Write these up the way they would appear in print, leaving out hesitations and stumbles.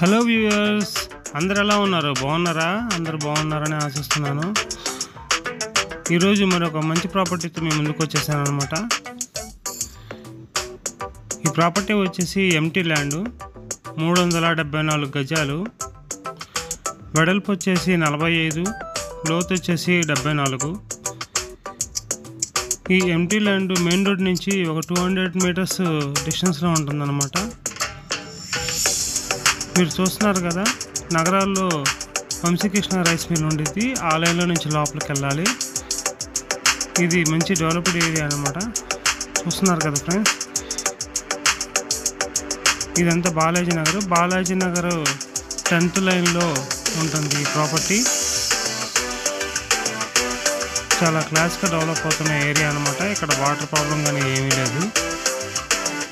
Hello viewers, అందరు ఎలా ఉన్నారు? బాగున్నారా? అందరు బాగున్నారని ఆశిస్తున్నాను. ఈరోజు మరొక మంచి ప్రాపర్టీతో మేము ముందుకు వచ్చేసాను అనమాట. ఈ ప్రాపర్టీ వచ్చేసి ఎంటీ ల్యాండ్, 374 గజాలు, వెడల్పు వచ్చేసి 45, లోతు వచ్చేసి 74. ఈ ఎంటీ ల్యాండ్ మెయిన్ రోడ్ నుంచి ఒక 200 మీటర్స్ డిస్టెన్స్లో ఉంటుందన్నమాట. మీరు చూస్తున్నారు కదా, నగరాల్లో వంశీకృష్ణ రైస్ మిల్ ఉండిద్ది, ఆ లైన్లో నుంచి లోపలికి వెళ్ళాలి. ఇది మంచి డెవలప్డ్ ఏరియా అనమాట. చూస్తున్నారు కదా ఫ్రెండ్స్, ఇదంతా బాలాజీ నగర్ 10th లైన్లో ఉంటుంది ఈ ప్రాపర్టీ. చాలా క్లాస్గా డెవలప్ అవుతున్న ఏరియా అనమాట. ఇక్కడ వాటర్ ప్రాబ్లం కానీ ఏమీ లేదు.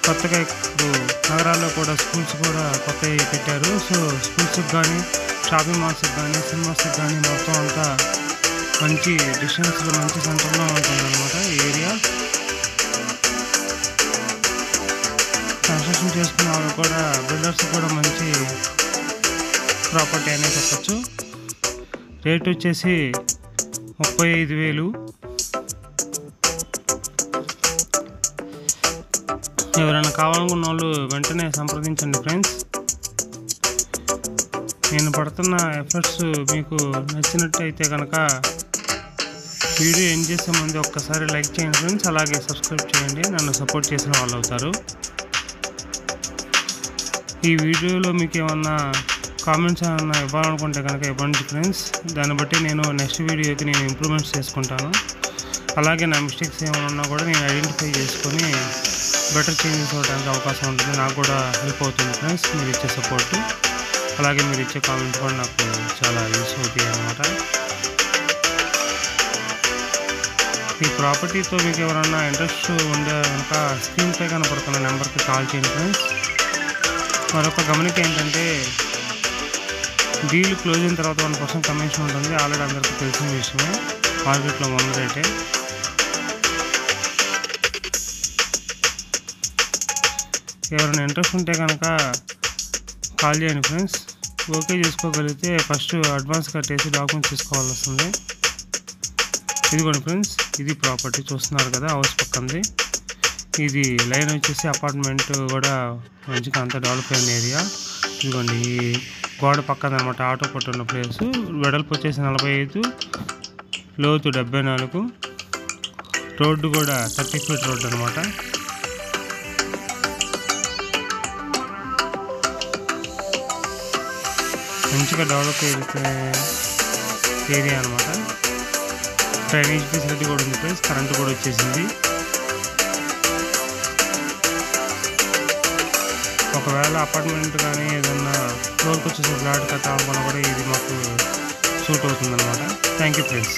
కొత్తగా ఇప్పుడు నగరాల్లో కూడా స్కూల్స్ కూడా కొత్తవి పెట్టారు. సో స్కూల్స్కి కానీ, షాపింగ్ మాల్స్కి కానీ, సినిమాస్కి కానీ మొత్తం అంతా మంచి డిస్టెన్స్లో, మంచి సెంటర్లో ఉంటుంది అనమాట ఈ ఏరియా. కన్స్ట్రక్షన్ చేసుకున్న వాళ్ళు కూడా, బిల్డర్స్ కూడా మంచి ప్రాపర్టీ అనే చెప్పచ్చు. రేట్ వచ్చేసి 35,000. ఎవరైనా కావాలనుకున్న వాళ్ళు వెంటనే సంప్రదించండి ఫ్రెండ్స్. నేను పడుతున్న ఎఫర్ట్స్ మీకు నచ్చినట్టయితే కనుక వీడియో ఎండ్ చేసే ముందు ఒక్కసారి లైక్ చేయండి ఫ్రెండ్స్, అలాగే సబ్స్క్రైబ్ చేయండి. నన్ను సపోర్ట్ చేసిన వాళ్ళు అవుతారు. ఈ వీడియోలో మీకు ఏమన్నా కామెంట్స్ ఏమన్నా ఇవ్వాలనుకుంటే కనుక ఇవ్వండి ఫ్రెండ్స్. దాన్ని బట్టి నేను నెక్స్ట్ వీడియోకి నేను ఇంప్రూవ్మెంట్స్ చేసుకుంటాను. అలాగే నా మిస్టేక్స్ ఏమైనా ఉన్నా కూడా నేను ఐడెంటిఫై చేసుకొని బెటర్ చేంజెస్ అవ్వడానికి అవకాశం ఉంటుంది. నాకు కూడా హెల్ప్ అవుతుంది ఫ్రెండ్స్ మీరు ఇచ్చే సపోర్టు, అలాగే మీరు ఇచ్చే కామెంట్ కూడా నాకు చాలా యూస్ అవుతాయి అన్నమాట. ఈ ప్రాపర్టీతో మీకు ఎవరన్నా ఇంట్రెస్ట్ ఉండే కనుక స్క్రీన్పై కనపడుతున్న నెంబర్కి కాల్ చేయండి ఫ్రెండ్స్. మరొక గమనిక ఏంటంటే, డీల్ క్లోజ్ అయిన తర్వాత 1% కమిషన్ ఉంటుంది. ఆల్రెడీ అందరికీ తెలిసిన విషయమే, మార్కెట్లో ముందు రేటే. ఎవరైనా ఇంట్రెస్ట్ ఉంటే కనుక కాల్ చేయండి ఫ్రెండ్స్. ఓకే చేసుకోగలిగితే ఫస్ట్ అడ్వాన్స్ కట్టేసి డాక్యుమెంట్స్ తీసుకోవాల్సి వస్తుంది. ఇదిగోండి ఫ్రెండ్స్, ఇది ప్రాపర్టీ చూస్తున్నారు కదా, హౌస్ పక్కంది. ఇది లైన్ వచ్చేసి అపార్ట్మెంట్ కూడా మంచిగా అంతా డెవలప్ అయిన ఏరియా. ఇదిగోండి ఈ గోడ పక్కన అనమాట ఆటో పట్టున్న ప్లేసు. వెడల్పు వచ్చేసి 45, లోతు 74. రోడ్డు కూడా 30 ఫీట్ రోడ్డు అనమాట. మంచిగా డెవలప్ ఏరియా అనమాట. డ్రైనేజ్ ఫెసిలిటీ కూడా ఉంది ఫ్రెండ్స్, కరెంటు కూడా వచ్చేసింది. ఒకవేళ అపార్ట్మెంట్ కానీ ఏదన్నా ఫ్లోర్కి వచ్చేసి ఫ్లాట్ కట్టాలనుకున్నా కూడా ఇది మాకు సూట్ అవుతుంది అనమాట. Thank you friends.